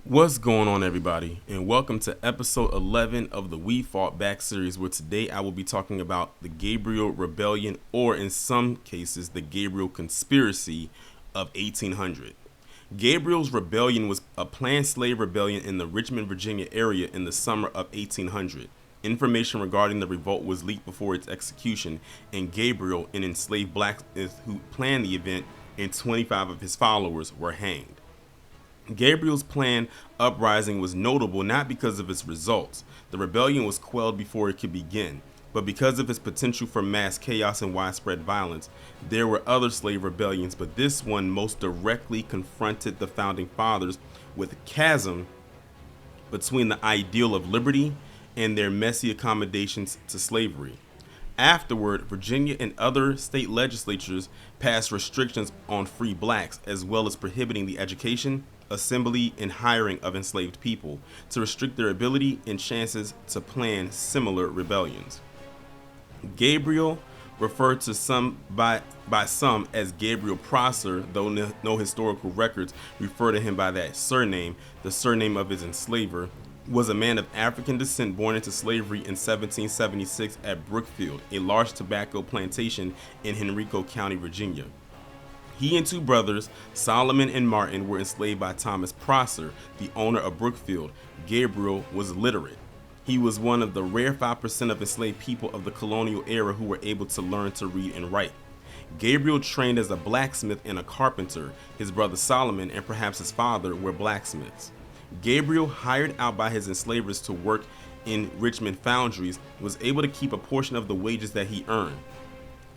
What's going on, everybody, and welcome to episode 11 of the We Fought Back series, where today I will be talking about the Gabriel Rebellion, or in some cases, the Gabriel Conspiracy of 1800. Gabriel's Rebellion was a planned slave rebellion in the Richmond, Virginia area in the summer of 1800. Information regarding the revolt was leaked before its execution, and Gabriel, an enslaved blacksmith who planned the event, and 25 of his followers were hanged. Gabriel's planned uprising was notable not because of its results. The rebellion was quelled before it could begin, but because of its potential for mass chaos and widespread violence. There were other slave rebellions, but this one most directly confronted the founding fathers with a chasm between the ideal of liberty and their messy accommodations to slavery. Afterward, Virginia and other state legislatures passed restrictions on free blacks, as well as prohibiting the education, assembly, and hiring of enslaved people, to restrict their ability and chances to plan similar rebellions. Gabriel, referred to by some as Gabriel Prosser, though no historical records refer to him by that surname, the surname of his enslaver, was a man of African descent born into slavery in 1776 at Brookfield, a large tobacco plantation in Henrico County, Virginia. He and two brothers, Solomon and Martin, were enslaved by Thomas Prosser, the owner of Brookfield. Gabriel was literate. He was one of the rare 5% of enslaved people of the colonial era who were able to learn to read and write. Gabriel trained as a blacksmith and a carpenter. His brother Solomon and perhaps his father were blacksmiths. Gabriel, hired out by his enslavers to work in Richmond foundries, was able to keep a portion of the wages that he earned.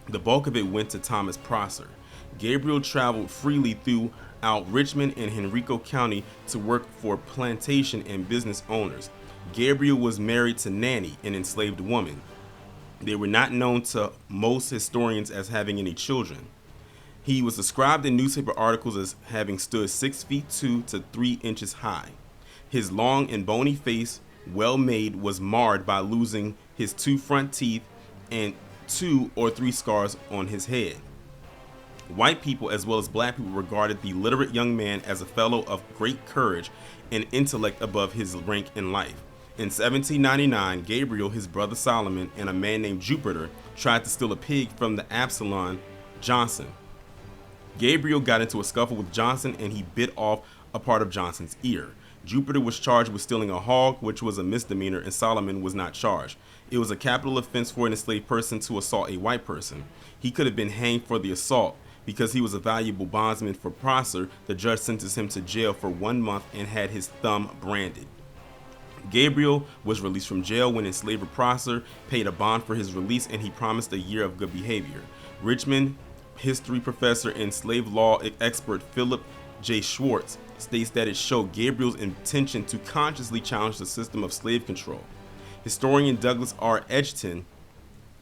The bulk of it went to Thomas Prosser. Gabriel traveled freely throughout Richmond and Henrico County to work for plantation and business owners. Gabriel was married to Nanny, an enslaved woman. They were not known to most historians as having any children. He was described in newspaper articles as having stood 6 feet 2 to 3 inches high. His long and bony face, well made, was marred by losing his 2 front teeth and 2 or 3 scars on his head. White people as well as black people regarded the literate young man as a fellow of great courage and intellect above his rank in life. In 1799, Gabriel, his brother Solomon, and a man named Jupiter tried to steal a pig from the Absalom Johnson. Gabriel got into a scuffle with Johnson and he bit off a part of Johnson's ear. Jupiter was charged with stealing a hog, which was a misdemeanor, and Solomon was not charged. It was a capital offense for an enslaved person to assault a white person. He could have been hanged for the assault. Because he was a valuable bondsman for Prosser, the judge sentenced him to jail for 1 month and had his thumb branded. Gabriel was released from jail when enslaver Prosser paid a bond for his release, and he promised a year of good behavior. Richmond history professor and slave law expert Philip J. Schwartz states that it showed Gabriel's intention to consciously challenge the system of slave control. Historian Douglas R. Edgerton,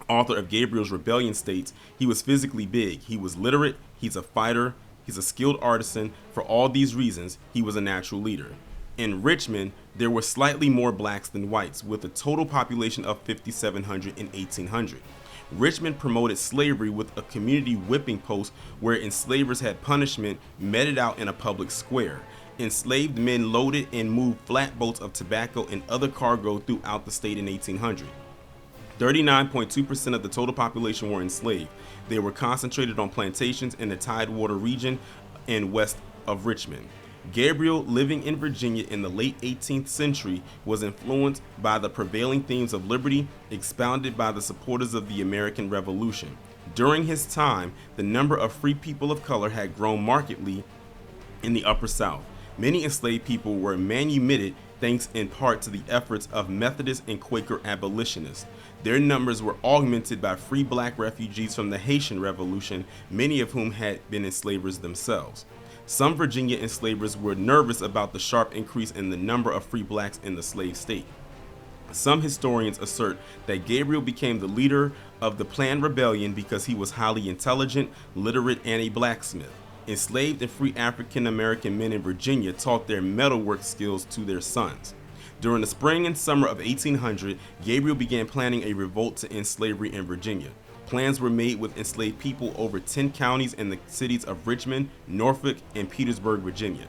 author of Gabriel's Rebellion, states he was physically big, he was literate, he's a fighter, he's a skilled artisan. For all these reasons, he was a natural leader. In Richmond, there were slightly more blacks than whites, with a total population of 5,700 in 1800. Richmond promoted slavery with a community whipping post where enslavers had punishment meted out in a public square. Enslaved men loaded and moved flatboats of tobacco and other cargo throughout the state in 1800. 39.2% of the total population were enslaved. They were concentrated on plantations in the Tidewater region and west of Richmond. Gabriel, living in Virginia in the late 18th century, was influenced by the prevailing themes of liberty expounded by the supporters of the American Revolution. During his time, the number of free people of color had grown markedly in the Upper South. Many enslaved people were manumitted thanks in part to the efforts of Methodist and Quaker abolitionists. Their numbers were augmented by free black refugees from the Haitian Revolution, many of whom had been enslavers themselves. Some Virginia enslavers were nervous about the sharp increase in the number of free blacks in the slave state. Some historians assert that Gabriel became the leader of the planned rebellion because he was highly intelligent, literate, and a blacksmith. Enslaved and free African American men in Virginia taught their metalwork skills to their sons. During the spring and summer of 1800, Gabriel began planning a revolt to end slavery in Virginia. Plans were made with enslaved people over 10 counties in the cities of Richmond, Norfolk, and Petersburg, Virginia.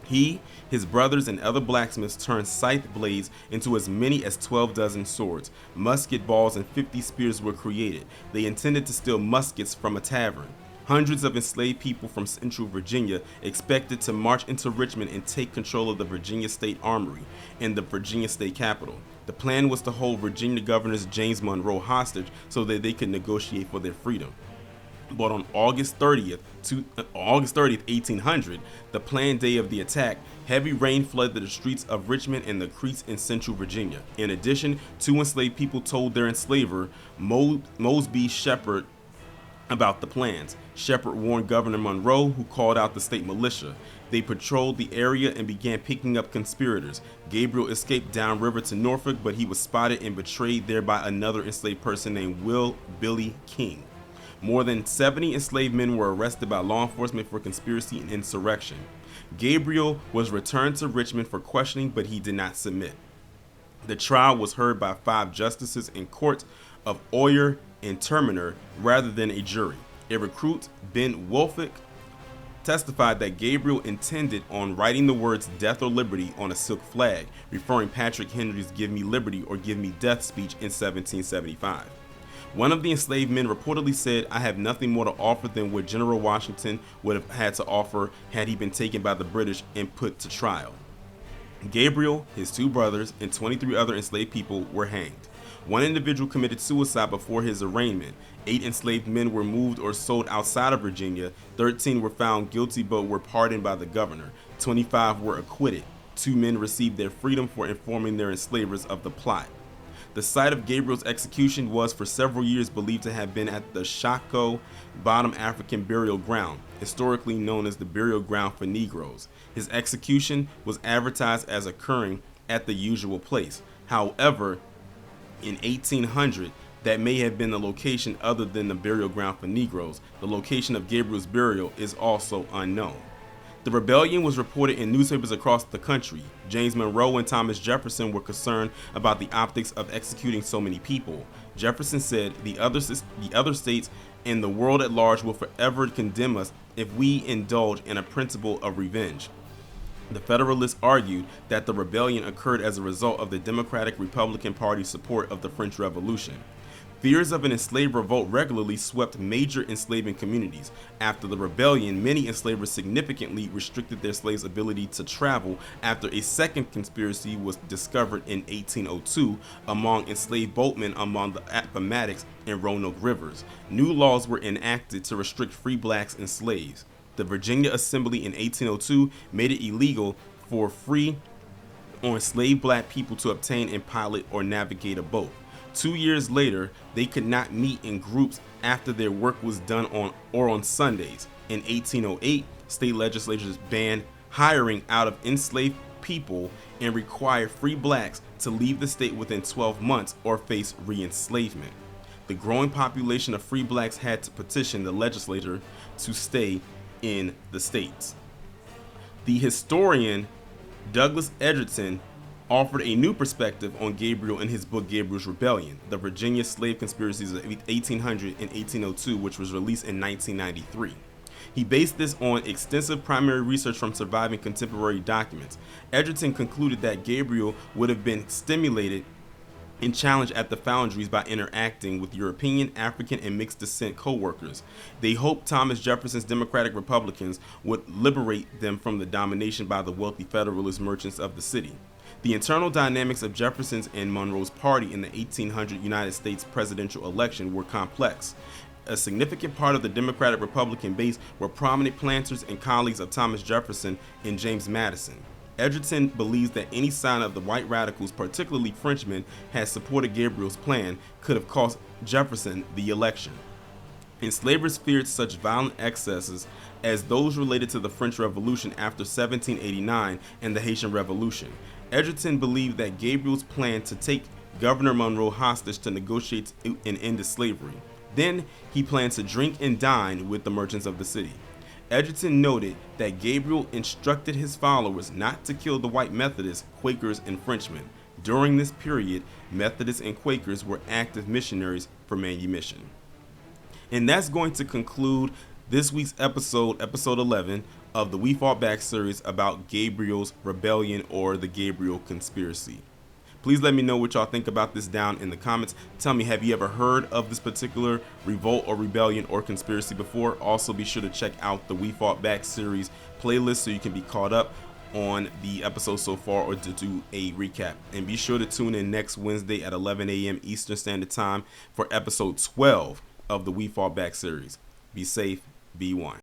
He, his brothers, and other blacksmiths turned scythe blades into as many as 12 dozen swords. Musket balls and 50 spears were created. They intended to steal muskets from a tavern. Hundreds of enslaved people from central Virginia expected to march into Richmond and take control of the Virginia State Armory and the Virginia State Capitol. The plan was to hold Virginia Governor James Monroe hostage so that they could negotiate for their freedom. But on August 30th, 1800, the planned day of the attack, heavy rain flooded the streets of Richmond and the creeks in central Virginia. In addition, 2 enslaved people told their enslaver, Mosby Shepherd, about the plans. Shepherd warned Governor Monroe, who called out the state militia. They patrolled the area and began picking up conspirators. Gabriel escaped downriver to Norfolk, but he was spotted and betrayed there by another enslaved person named Will Billy King. More than 70 enslaved men were arrested by law enforcement for conspiracy and insurrection. Gabriel was returned to Richmond for questioning, but he did not submit. The trial was heard by 5 justices in court of Oyer and Terminer rather than a jury. A recruit, Ben Wolfick, testified that Gabriel intended on writing the words "death or liberty" on a silk flag, referring Patrick Henry's "Give Me Liberty" or "Give Me Death" speech in 1775. One of the enslaved men reportedly said, "I have nothing more to offer than what General Washington would have had to offer had he been taken by the British and put to trial." Gabriel, his 2 brothers, and 23 other enslaved people were hanged. One individual committed suicide before his arraignment. 8 enslaved men were moved or sold outside of Virginia. 13 were found guilty but were pardoned by the governor. 25 were acquitted. 2 men received their freedom for informing their enslavers of the plot. The site of Gabriel's execution was for several years believed to have been at the Shako Bottom African Burial Ground, historically known as the burial ground for Negroes. His execution was advertised as occurring at the usual place. However, in 1800, that may have been the location other than the burial ground for Negroes. The location of Gabriel's burial is also unknown. The rebellion was reported in newspapers across the country. James Monroe and Thomas Jefferson were concerned about the optics of executing so many people. Jefferson said, the other states and the world at large will forever condemn us if we indulge in a principle of revenge. The Federalists argued that the rebellion occurred as a result of the Democratic-Republican Party's support of the French Revolution. Fears of an enslaved revolt regularly swept major enslaving communities. After the rebellion, many enslavers significantly restricted their slaves' ability to travel after a second conspiracy was discovered in 1802 among enslaved boatmen along the Appomattox and Roanoke rivers. New laws were enacted to restrict free blacks and slaves. The Virginia Assembly in 1802 made it illegal for free or enslaved black people to obtain and pilot or navigate a boat. 2 years later, they could not meet in groups after their work was done on Sundays. In 1808, state legislatures banned hiring out of enslaved people and required free blacks to leave the state within 12 months or face re-enslavement. The growing population of free blacks had to petition the legislature to stay in the states. The historian Douglas Edgerton offered a new perspective on Gabriel in his book Gabriel's Rebellion, The Virginia Slave Conspiracies of 1800 and 1802, which was released in 1993. He based this on extensive primary research from surviving contemporary documents. Edgerton concluded that Gabriel would have been stimulated and challenged at the foundries by interacting with European, African, and mixed descent co-workers. They hoped Thomas Jefferson's Democratic Republicans would liberate them from the domination by the wealthy Federalist merchants of the city. The internal dynamics of Jefferson's and Monroe's party in the 1800 United States presidential election were complex. A significant part of the Democratic Republican base were prominent planters and colleagues of Thomas Jefferson and James Madison. Edgerton believes that any sign of the white radicals, particularly Frenchmen, had supported Gabriel's plan could have cost Jefferson the election. Enslavers feared such violent excesses as those related to the French Revolution after 1789 and the Haitian Revolution. Edgerton believed that Gabriel's plan to take Governor Monroe hostage to negotiate an end to slavery. Then he planned to drink and dine with the merchants of the city. Edgerton noted that Gabriel instructed his followers not to kill the white Methodists, Quakers, and Frenchmen. During this period, Methodists and Quakers were active missionaries for manumission. And that's going to conclude this week's episode 11 of the We Fought Back series about Gabriel's Rebellion or the Gabriel Conspiracy. Please let me know what y'all think about this down in the comments. Tell me, have you ever heard of this particular revolt or rebellion or conspiracy before? Also, be sure to check out the We Fought Back series playlist so you can be caught up on the episode so far or to do a recap. And be sure to tune in next Wednesday at 11 a.m. Eastern Standard Time for episode 12 of the We Fought Back series. Be safe, be one.